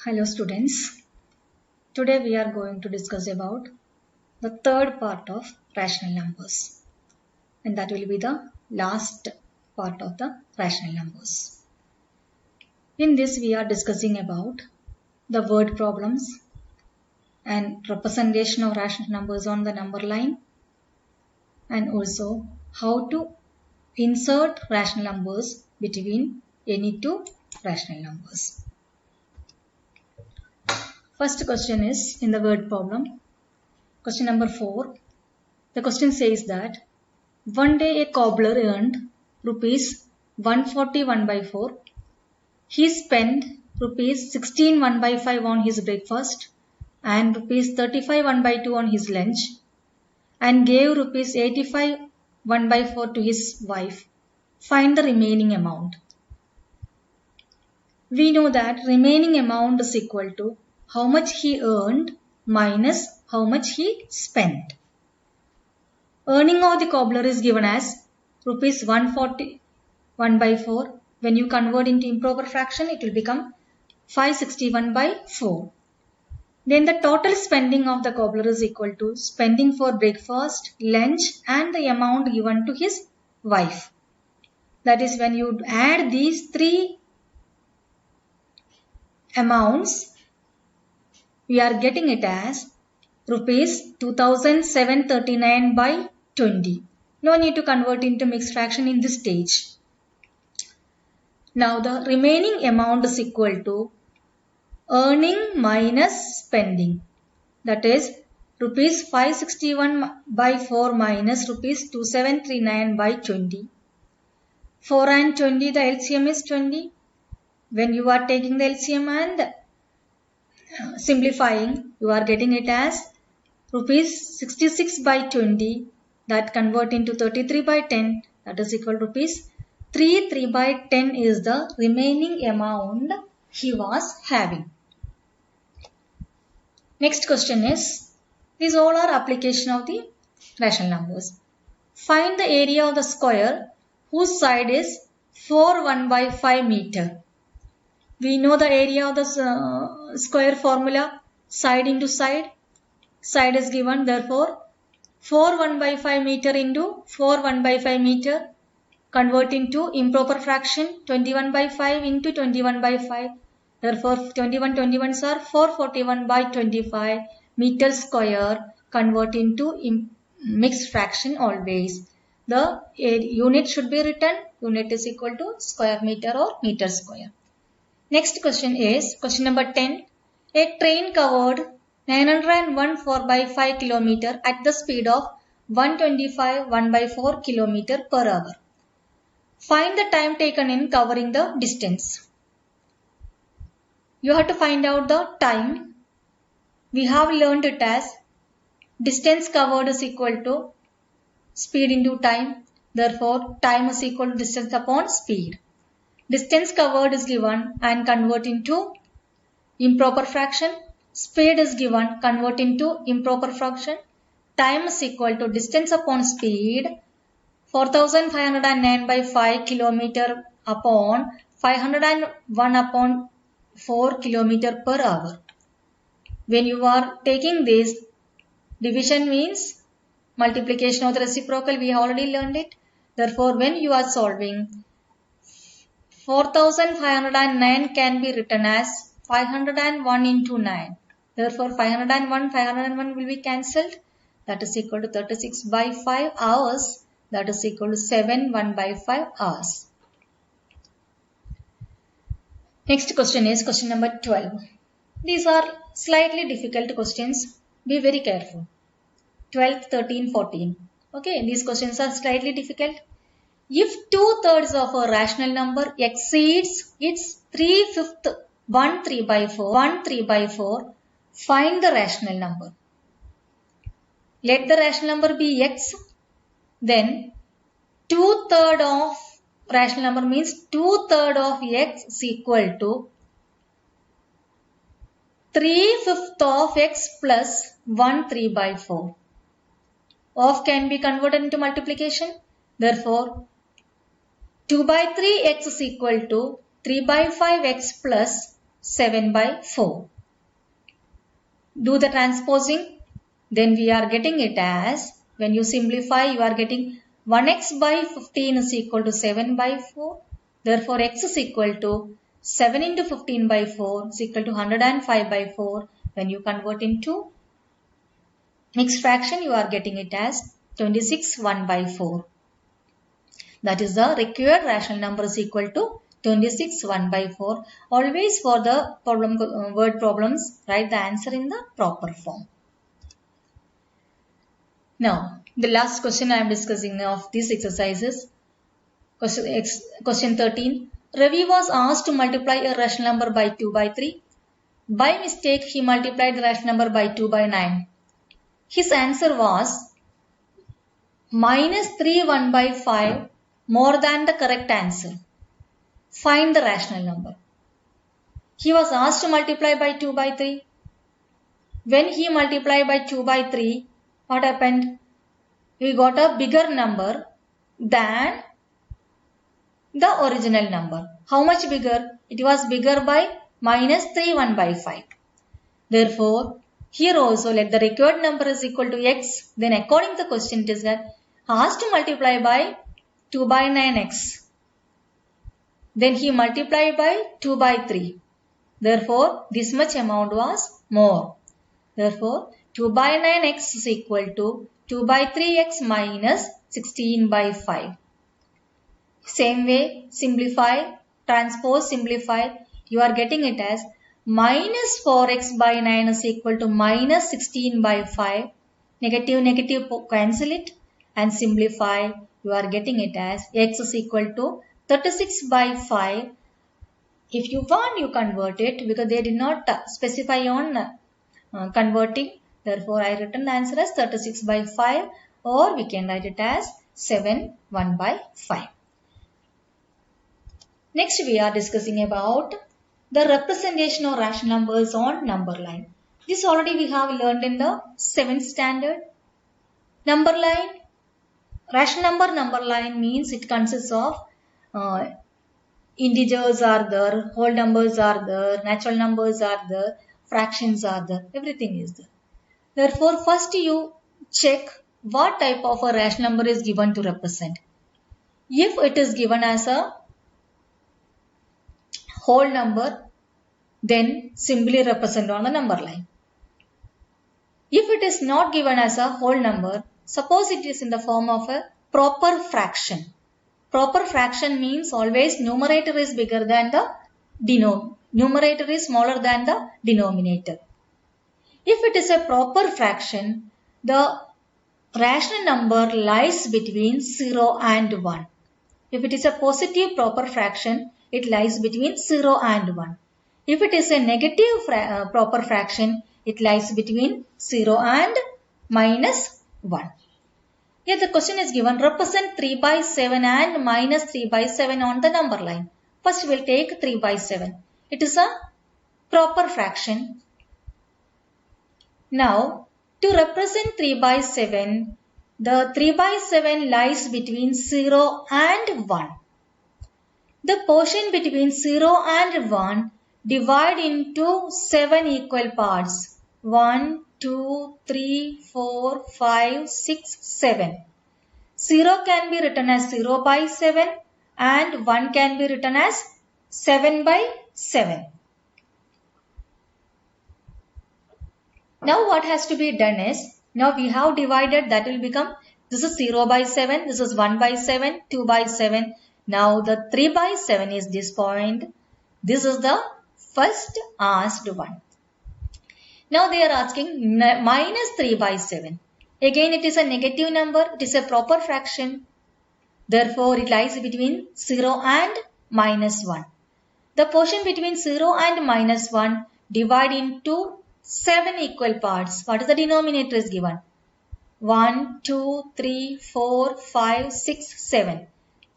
Hello students, today we are going to discuss about the third part of rational numbers, and that will be the last part of the rational numbers. In this we are discussing about the word problems and representation of rational numbers on the number line, and also how to insert rational numbers between any two rational numbers. First question is in the word problem. Question number 4. The question says that one day a cobbler earned rupees 141 by 4. He spent rupees 16 1 by 5 on his breakfast and rupees 35 1 by 2 on his lunch and gave rupees 85 1 by 4 to his wife. Find the remaining amount. We know that remaining amount is equal to how much he earned minus how much he spent. Earning of the cobbler is given as rupees 141 by 4. When you convert into improper fraction, it will become 561 by 4. Then the total spending of the cobbler is equal to spending for breakfast, lunch and the amount given to his wife. That is, when you add these three amounts, we are getting it as rupees 2739 by 20. No need to convert into mixed fraction in this stage. Now the remaining amount is equal to earning minus spending. That is rupees 561 by 4 minus rupees 2739 by 20. 4 and 20, the LCM is 20. When you are taking the LCM and simplifying, you are getting it as rupees 66 by 20, that convert into 33 by 10, that is equal to rupees 3 by 10 is the remaining amount he was having. Next question is, these all are application of the rational numbers. Find the area of the square whose side is 4 1 by 5 meter. We know the area of the square formula, side into side. Side is given, therefore 4 1 by 5 meter into 4 1 by 5 meter, convert into improper fraction 21 by 5 into 21 by 5. Therefore 21 21s are 441 by 25 meter square, convert into mixed fraction always. The unit should be written, unit is equal to square meter or meter square. Next question is question number 10. A train covered 901 4 by 5 km at the speed of 125 1 by 4 km per hour. Find the time taken in covering the distance. You have to find out the time. We have learned it as distance covered is equal to speed into time. Therefore, time is equal to distance upon speed. Distance covered is given and convert into improper fraction. Speed is given, convert into improper fraction. Time is equal to distance upon speed, 4509 by 5 km upon 501 upon 4 km per hour. When you are taking this, division means multiplication of the reciprocal. We have already learned it. Therefore, when you are solving, 4509 can be written as 501 into 9. Therefore, 501 will be cancelled. That is equal to 36 by 5 hours. That is equal to 7 1 by 5 hours. Next question is question number 12. These are slightly difficult questions. Be very careful. 12, 13, 14. Okay, these questions are slightly difficult. If 2/3 of a rational number exceeds its 3/5 1 3 by 4, find the rational number. Let the rational number be x. Then 2/3 of rational number means 2/3 of x is equal to 3/5 of x plus 1 3 by 4. Of can be converted into multiplication. Therefore, 2 by 3 x is equal to 3 by 5 x plus 7 by 4. Do the transposing. Then we are getting it as, when you simplify, you are getting 1x by 15 is equal to 7 by 4. Therefore, x is equal to 7 into 15 by 4 is equal to 105 by 4. When you convert into mixed fraction, you are getting it as 26 1 by 4. That is the required rational number is equal to 26 1 by 4. Always for the word problems, write the answer in the proper form. Now, the last question I am discussing of these exercises. Question 13. Ravi was asked to multiply a rational number by 2 by 3. By mistake, he multiplied the rational number by 2 by 9. His answer was minus 3 1 by 5 more than the correct answer. Find the rational number. He was asked to multiply by 2 by 3. When he multiplied by 2 by 3, what happened? We got a bigger number than the original number. How much bigger? It was bigger by minus 3 1 by 5. Therefore, here also let the required number is equal to x. Then according to the question it is that asked to multiply by 2 by 9x. Then he multiplied by 2 by 3. Therefore, this much amount was more. Therefore, 2 by 9x is equal to 2 by 3x minus 16 by 5. Same way, simplify, transpose, simplify. You are getting it as minus 4x by 9 is equal to minus 16 by 5. Negative, negative, cancel it and simplify. You are getting it as x is equal to 36 by 5. If you want, you convert it because they did not specify on converting. Therefore, I written the answer as 36 by 5, or we can write it as 7 1 by 5. Next, we are discussing about the representation of rational numbers on number line. This already we have learned in the 7th standard. Number line, rational number line means it consists of integers are there, whole numbers are there, natural numbers are there, fractions are there, everything is there. Therefore, first you check what type of a rational number is given to represent. If it is given as a whole number, then simply represent on the number line. If it is not given as a whole number, suppose it is in the form of a proper fraction. Proper fraction means always numerator is bigger than the denominator. Numerator is smaller than the denominator. If it is a proper fraction, the rational number lies between 0 and 1. If it is a positive proper fraction, it lies between 0 and 1. If it is a negative proper fraction, it lies between 0 and minus 1. Here the question is given, represent 3 by 7 and minus 3 by 7 on the number line. First we will take 3 by 7. It is a proper fraction. Now, to represent 3 by 7, the 3 by 7 lies between 0 and 1. The portion between 0 and 1 divide into 7 equal parts. 1, 2, 3, 4, 5, 6, 7. 0 can be written as 0 by 7 and 1 can be written as 7 by 7. Now what has to be done is, now we have divided, that will become, this is 0 by 7, this is 1 by 7, 2 by 7. Now the 3 by 7 is this point. This is the first asked one. Now they are asking minus 3 by 7. Again it is a negative number, it is a proper fraction. Therefore it lies between 0 and minus 1. The portion between 0 and minus 1 divide into 7 equal parts. What is the denominator is given? 1, 2, 3, 4, 5, 6, 7.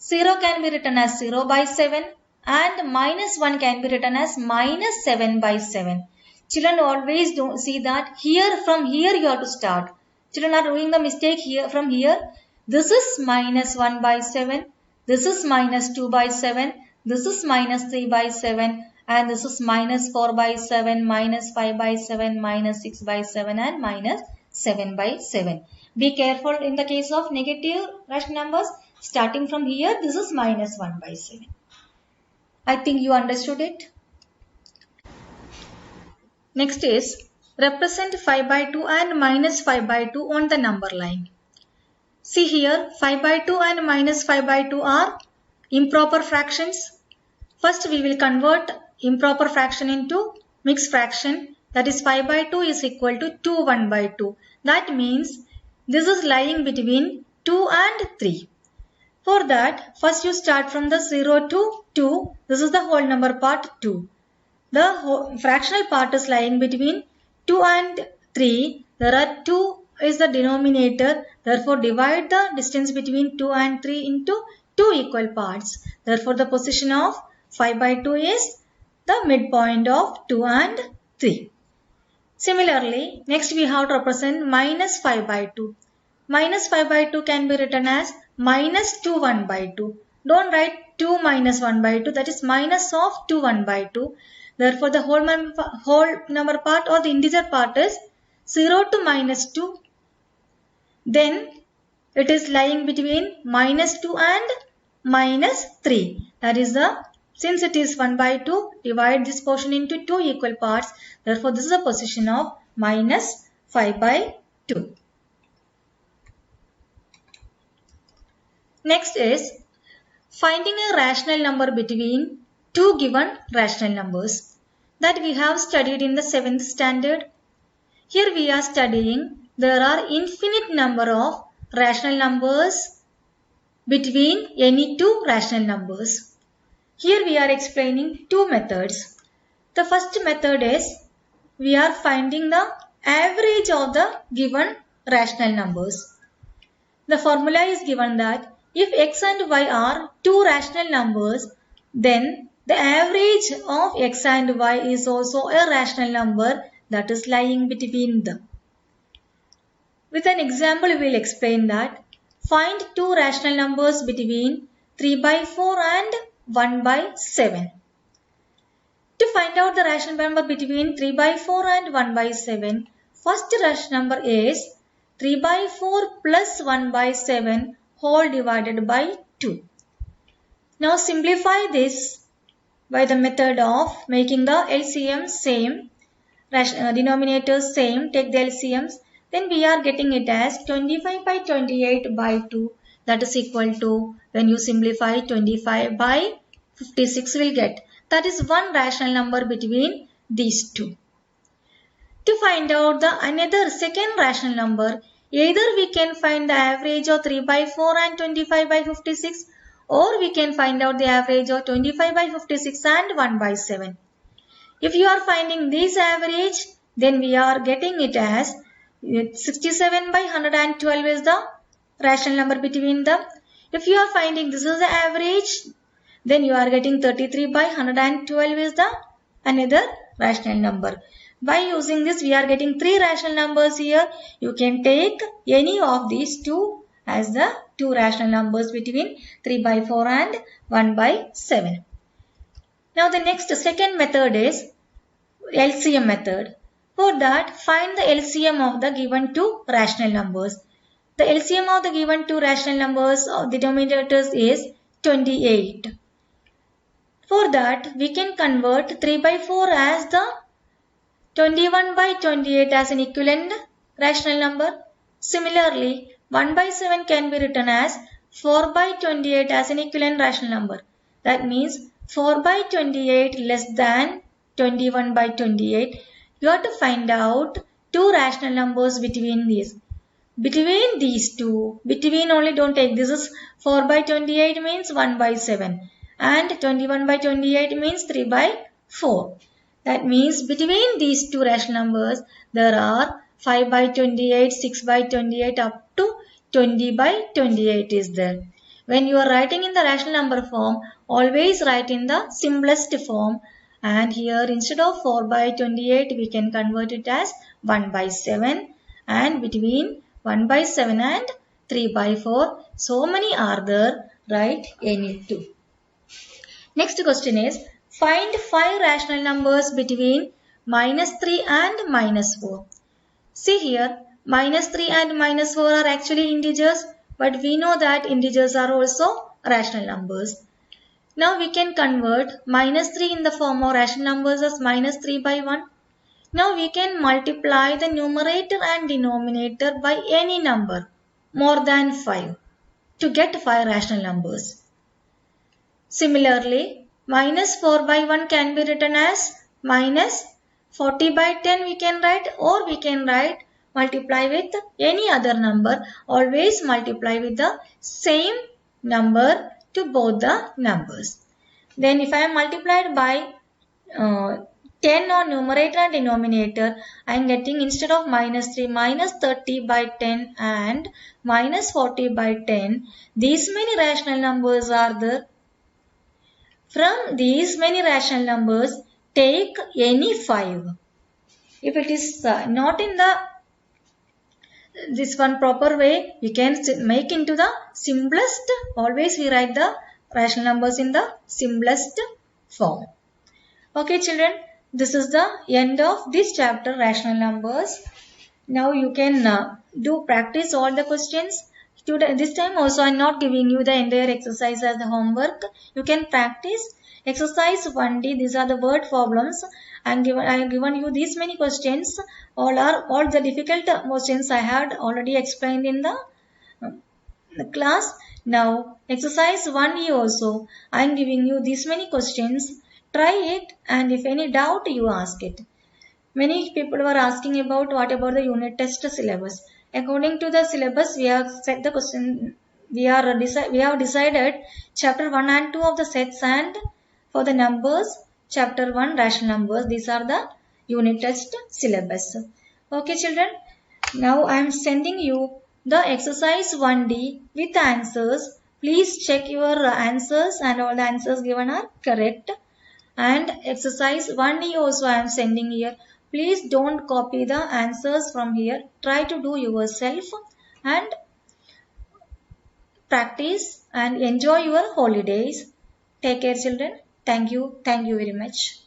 0 can be written as 0 by 7 and minus 1 can be written as minus 7 by 7. Children always don't see that from here you have to start. Children are doing the mistake here from here. This is minus 1 by 7. This is minus 2 by 7. This is minus 3 by 7. and this is minus 4 by 7, minus 5 by 7, minus 6 by 7 and minus 7 by 7. Be careful in the case of negative rational numbers. Starting from here, this is minus 1 by 7. I think you understood it. Next is represent 5 by 2 and minus 5 by 2 on the number line. See here, 5 by 2 and minus 5 by 2 are improper fractions. First we will convert improper fraction into mixed fraction, that is 5 by 2 is equal to 2 1 by 2. That means this is lying between 2 and 3. For that, first you start from the 0 to 2. This is the whole number part 2. The fractional part is lying between 2 and 3. There are 2 is the denominator. Therefore, divide the distance between 2 and 3 into 2 equal parts. Therefore, the position of 5 by 2 is the midpoint of 2 and 3. Similarly, next we have to represent minus 5 by 2. Minus 5 by 2 can be written as minus 2 1 by 2. Don't write 2 minus 1 by 2, that is minus of 2 1 by 2. Therefore, the whole number part or the integer part is 0 to minus 2. Then it is lying between minus 2 and minus 3. That is since it is 1 by 2, divide this portion into 2 equal parts. Therefore, this is the position of minus 5 by 2. Next is finding a rational number between two given rational numbers that we have studied in the 7th standard. Here we are studying there are infinite number of rational numbers between any two rational numbers. Here we are explaining two methods. The first method is we are finding the average of the given rational numbers. The formula is given that if x and y are two rational numbers, then the average of x and y is also a rational number that is lying between them. With an example, we will explain that. Find two rational numbers between 3 by 4 and 1 by 7. To find out the rational number between 3 by 4 and 1 by 7, first rational number is 3 by 4 plus 1 by 7 whole divided by 2. Now simplify this by the method of making the LCM same, denominators same, take the LCMs. Then we are getting it as 25 by 28 by 2, that is equal to, when you simplify 25 by 56 will get. That is one rational number between these two. To find out the another second rational number, either we can find the average of 3 by 4 and 25 by 56, or we can find out the average of 25 by 56 and 1 by 7. If you are finding this average, then we are getting it as 67 by 112 is the rational number between them. If you are finding this is the average, then you are getting 33 by 112 is the another rational number. By using this, we are getting three rational numbers here. You can take any of these two as the two rational numbers between 3 by 4 and 1 by 7. Now the next second method is LCM method. For that, find the LCM of the given two rational numbers. The LCM of the given two rational numbers of the denominators is 28. For that, we can convert 3 by 4 as the 21 by 28 as an equivalent rational number. Similarly, 1 by 7 can be written as 4 by 28 as an equivalent rational number. That means 4 by 28 less than 21 by 28. You have to find out two rational numbers between these. Between these two, between only don't take. This is 4 by 28 means 1 by 7. And 21 by 28 means 3 by 4. That means between these two rational numbers, there are 5 by 28, 6 by 28 up to 20 by 28 is there. When you are writing in the rational number form, always write in the simplest form. And here instead of 4 by 28, we can convert it as 1 by 7. And between 1 by 7 and 3 by 4, so many are there, write any two. Next question is, Find 5 rational numbers between -3 and -4. See here, -3 and -4 are actually integers, but we know that integers are also rational numbers. Now we can convert -3 in the form of rational numbers as -3 by 1. Now we can multiply the numerator and denominator by any number more than 5 to get 5 rational numbers. Similarly, -4 by 1 can be written as -40 by 10 we can write, or we can write multiply with any other number. Always multiply with the same number to both the numbers. Then if I am multiplied by 10 on numerator and denominator, I am getting instead of -3, -30 by 10 and -40 by 10. These many rational numbers are there. From these many rational numbers, take any 5. If it is not in this one proper way, we can make into the simplest. Always we write the rational numbers in the simplest form. Okay children, this is the end of this chapter, rational numbers. Now you can do practice all the questions. This time also I am not giving you the entire exercise as the homework. You can practice exercise 1D. These are the word problems. I have given you these many questions. All the difficult questions I had already explained in the class. Now exercise 1E also I am giving you these many questions. Try it, and if any doubt you ask it. Many people were asking about what about the unit test syllabus. According to the syllabus, we have set the question. We have decided chapter 1 and 2 of the sets, and for the numbers, chapter 1 rational numbers. These are the unit test syllabus. Okay children, now I am sending you the exercise 1D with answers. Please check your answers, and all the answers given are correct. And exercise 1E also I am sending here. Please don't copy the answers from here. Try to do yourself and practice and enjoy your holidays. Take care children. Thank you. Thank you very much.